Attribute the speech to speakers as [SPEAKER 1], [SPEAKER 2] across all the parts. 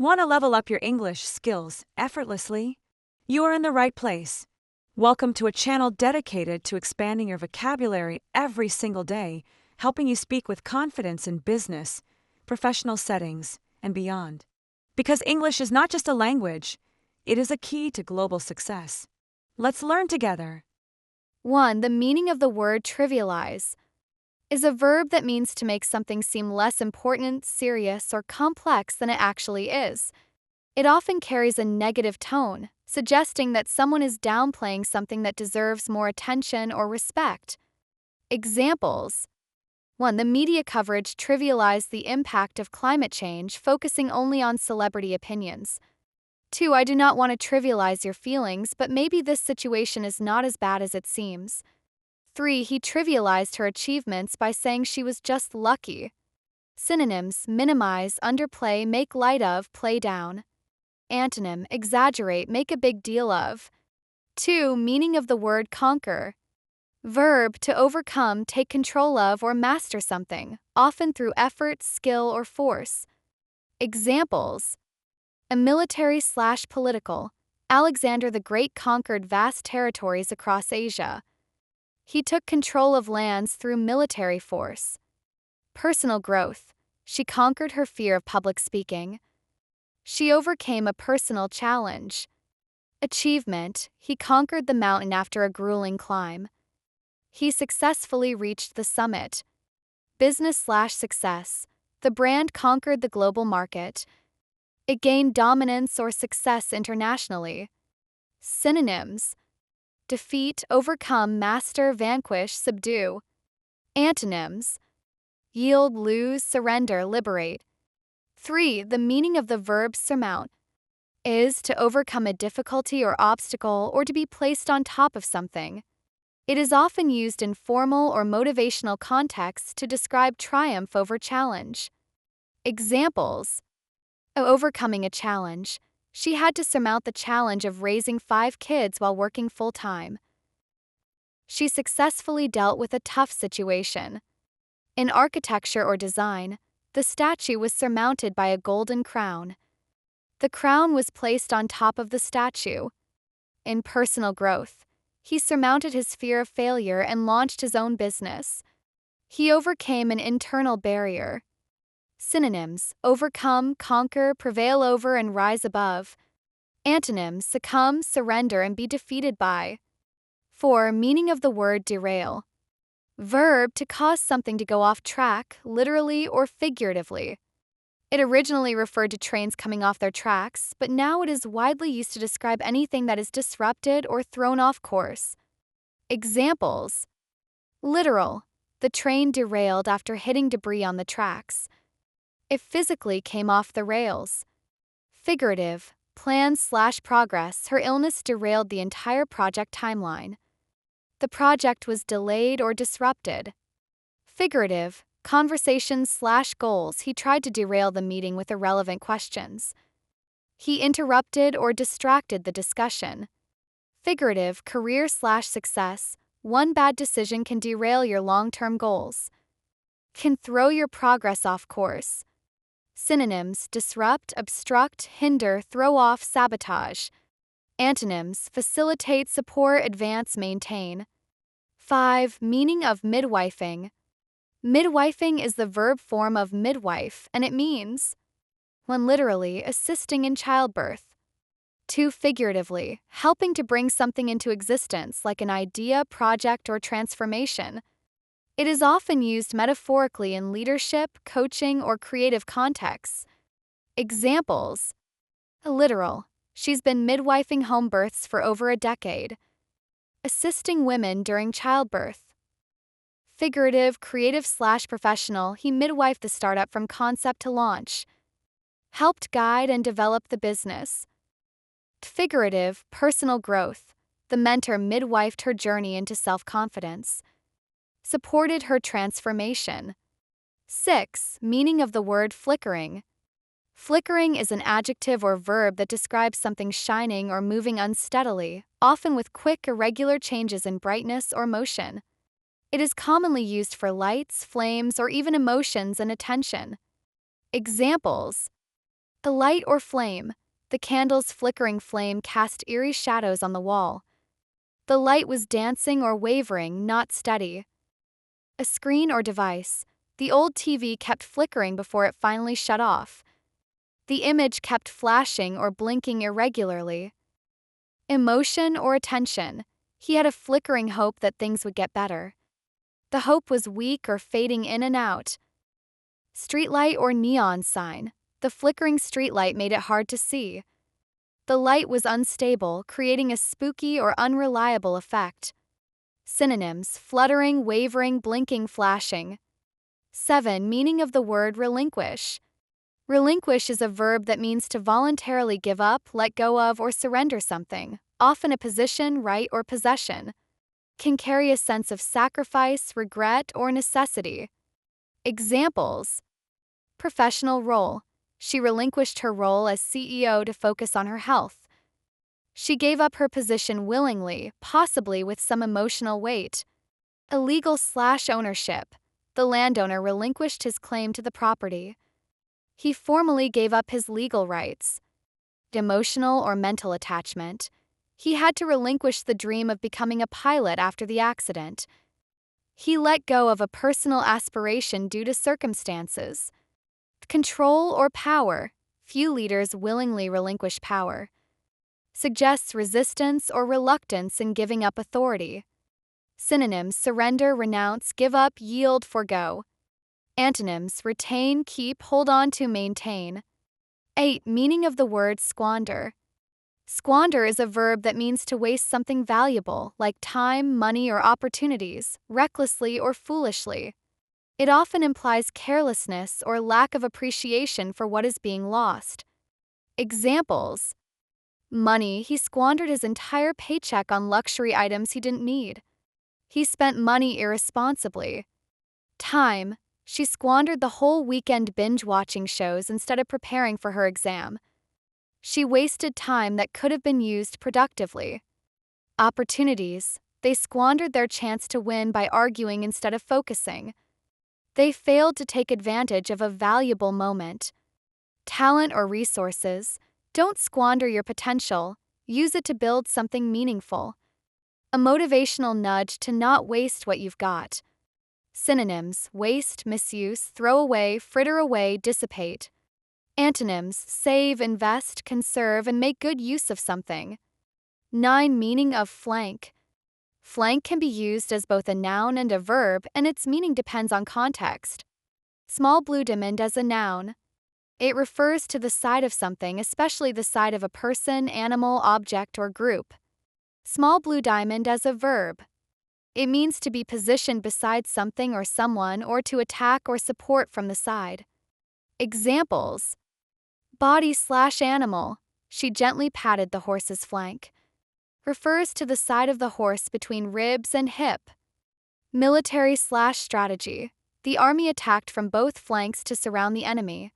[SPEAKER 1] Want to level up your English skills effortlessly? You are in the right place. Welcome to a channel dedicated to expanding your vocabulary every single day, helping you speak with confidence in business, professional settings, and beyond. Because English is not just a language, it is a key to global success. Let's learn together.
[SPEAKER 2] 1. The meaning of the word trivialize is a verb that means to make something seem less important, serious, or complex than it actually is. It often carries a negative tone, suggesting that someone is downplaying something that deserves more attention or respect. Examples: 1. The media coverage trivialized the impact of climate change, focusing only on celebrity opinions. 2. I do not want to trivialize your feelings, but maybe this situation is not as bad as it seems. 3. He trivialized her achievements by saying she was just lucky. Synonyms: minimize, underplay, make light of, play down. Antonym: exaggerate, make a big deal of. 2. Meaning of the word conquer. Verb: to overcome, take control of, or master something, often through effort, skill, or force. Examples: a military/political. Alexander the Great conquered vast territories across Asia. He took control of lands through military force. Personal growth. She conquered her fear of public speaking. She overcame a personal challenge. Achievement. He conquered the mountain after a grueling climb. He successfully reached the summit. Business/success. The brand conquered the global market. It gained dominance or success internationally. Synonyms: defeat, overcome, master, vanquish, subdue. Antonyms: yield, lose, surrender, liberate. 3. The meaning of the verb surmount is to overcome a difficulty or obstacle, or to be placed on top of something. It is often used in formal or motivational contexts to describe triumph over challenge. Examples: overcoming a challenge. She had to surmount the challenge of raising 5 kids while working full-time. She successfully dealt with a tough situation. In architecture or design, the statue was surmounted by a golden crown. The crown was placed on top of the statue. In personal growth, he surmounted his fear of failure and launched his own business. He overcame an internal barrier. Synonyms: overcome, conquer, prevail over, and rise above. Antonyms: succumb, surrender, and be defeated by. 4. Meaning of the word derail. Verb: to cause something to go off track, literally or figuratively. It originally referred to trains coming off their tracks, but now it is widely used to describe anything that is disrupted or thrown off course. Examples: literal. The train derailed after hitting debris on the tracks. It physically came off the rails. Figurative. Plans/progress. Her illness derailed the entire project timeline. The project was delayed or disrupted. Figurative. Conversations/goals. He tried to derail the meeting with irrelevant questions. He interrupted or distracted the discussion. Figurative. Career/success. One bad decision can derail your long-term goals. Can throw your progress off course. Synonyms: disrupt, obstruct, hinder, throw off, sabotage. Antonyms: facilitate, support, advance, maintain. 5. Meaning of midwifing. Midwifing is the verb form of midwife, and it means 1. Literally, assisting in childbirth. 2. Figuratively, helping to bring something into existence like an idea, project, or transformation. It is often used metaphorically in leadership, coaching, or creative contexts. Examples: literal. She's been midwifing home births for over a decade. Assisting women during childbirth. Figurative, creative/professional. He midwifed the startup from concept to launch. Helped guide and develop the business. Figurative, personal growth. The mentor midwifed her journey into self-confidence. Supported her transformation. 6. Meaning of the word flickering. Flickering is an adjective or verb that describes something shining or moving unsteadily, often with quick, irregular changes in brightness or motion. It is commonly used for lights, flames, or even emotions and attention. Examples: The light or flame. The candle's flickering flame cast eerie shadows on the wall. The light was dancing or wavering, not steady. A screen or device. The old TV kept flickering before it finally shut off. The image kept flashing or blinking irregularly. Emotion or attention. He had a flickering hope that things would get better. The hope was weak or fading in and out. Streetlight or neon sign. The flickering streetlight made it hard to see. The light was unstable, creating a spooky or unreliable effect. Synonyms: fluttering, wavering, blinking, flashing. 7. Meaning of the word relinquish. Relinquish is a verb that means to voluntarily give up, let go of, or surrender something, often a position, right, or possession. Can carry a sense of sacrifice, regret, or necessity. Examples: professional role. She relinquished her role as CEO to focus on her health. She gave up her position willingly, possibly with some emotional weight. Illegal/ownership. The landowner relinquished his claim to the property. He formally gave up his legal rights. Emotional or mental attachment. He had to relinquish the dream of becoming a pilot after the accident. He let go of a personal aspiration due to circumstances. Control or power. Few leaders willingly relinquish power. Suggests resistance or reluctance in giving up authority. Synonyms: surrender, renounce, give up, yield, forgo. Antonyms: retain, keep, hold on to, maintain. 8. Meaning of the word squander. Squander is a verb that means to waste something valuable, like time, money, or opportunities, recklessly or foolishly. It often implies carelessness or lack of appreciation for what is being lost. Examples: money. He squandered his entire paycheck on luxury items he didn't need. He spent money irresponsibly. Time. She squandered the whole weekend binge-watching shows instead of preparing for her exam. She wasted time that could have been used productively. Opportunities. They squandered their chance to win by arguing instead of focusing. They failed to take advantage of a valuable moment. Talent or resources. Don't squander your potential. Use it to build something meaningful. A motivational nudge to not waste what you've got. Synonyms: waste, misuse, throw away, fritter away, dissipate. Antonyms: save, invest, conserve, and make good use of something. 9. Meaning of flank. Flank can be used as both a noun and a verb, and its meaning depends on context. Small blue diamond as a noun. It refers to the side of something, especially the side of a person, animal, object, or group. Small blue diamond as a verb. It means to be positioned beside something or someone, or to attack or support from the side. Examples: body/animal. She gently patted the horse's flank. Refers to the side of the horse between ribs and hip. Military/strategy. The army attacked from both flanks to surround the enemy.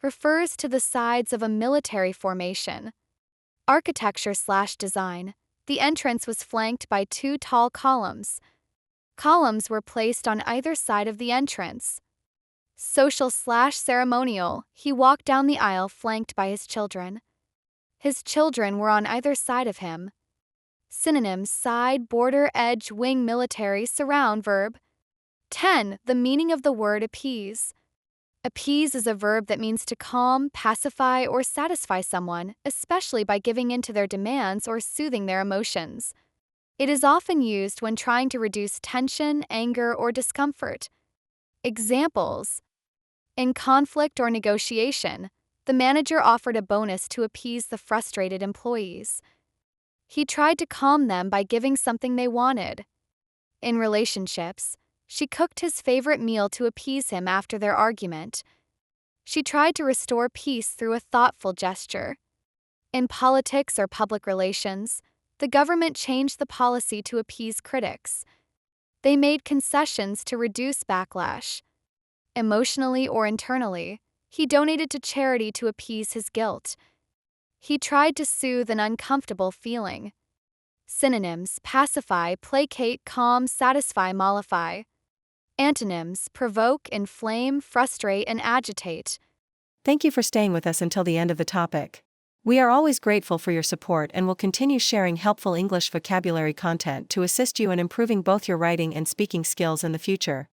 [SPEAKER 2] Refers to the sides of a military formation. Architecture/design. The entrance was flanked by 2 tall columns. Columns were placed on either side of the entrance. Social/ceremonial. He walked down the aisle flanked by his children. His children were on either side of him. Synonyms: side, border, edge, wing, military, surround, verb. 10. The meaning of the word appease. Appease is a verb that means to calm, pacify, or satisfy someone, especially by giving in to their demands or soothing their emotions. It is often used when trying to reduce tension, anger, or discomfort. Examples: in conflict or negotiation, the manager offered a bonus to appease the frustrated employees. He tried to calm them by giving something they wanted. In relationships, she cooked his favorite meal to appease him after their argument. She tried to restore peace through a thoughtful gesture. In politics or public relations, the government changed the policy to appease critics. They made concessions to reduce backlash. Emotionally or internally, he donated to charity to appease his guilt. He tried to soothe an uncomfortable feeling. Synonyms: pacify, placate, calm, satisfy, mollify. Antonyms: provoke, inflame, frustrate, and agitate.
[SPEAKER 3] Thank you for staying with us until the end of the topic. We are always grateful for your support and will continue sharing helpful English vocabulary content to assist you in improving both your writing and speaking skills in the future.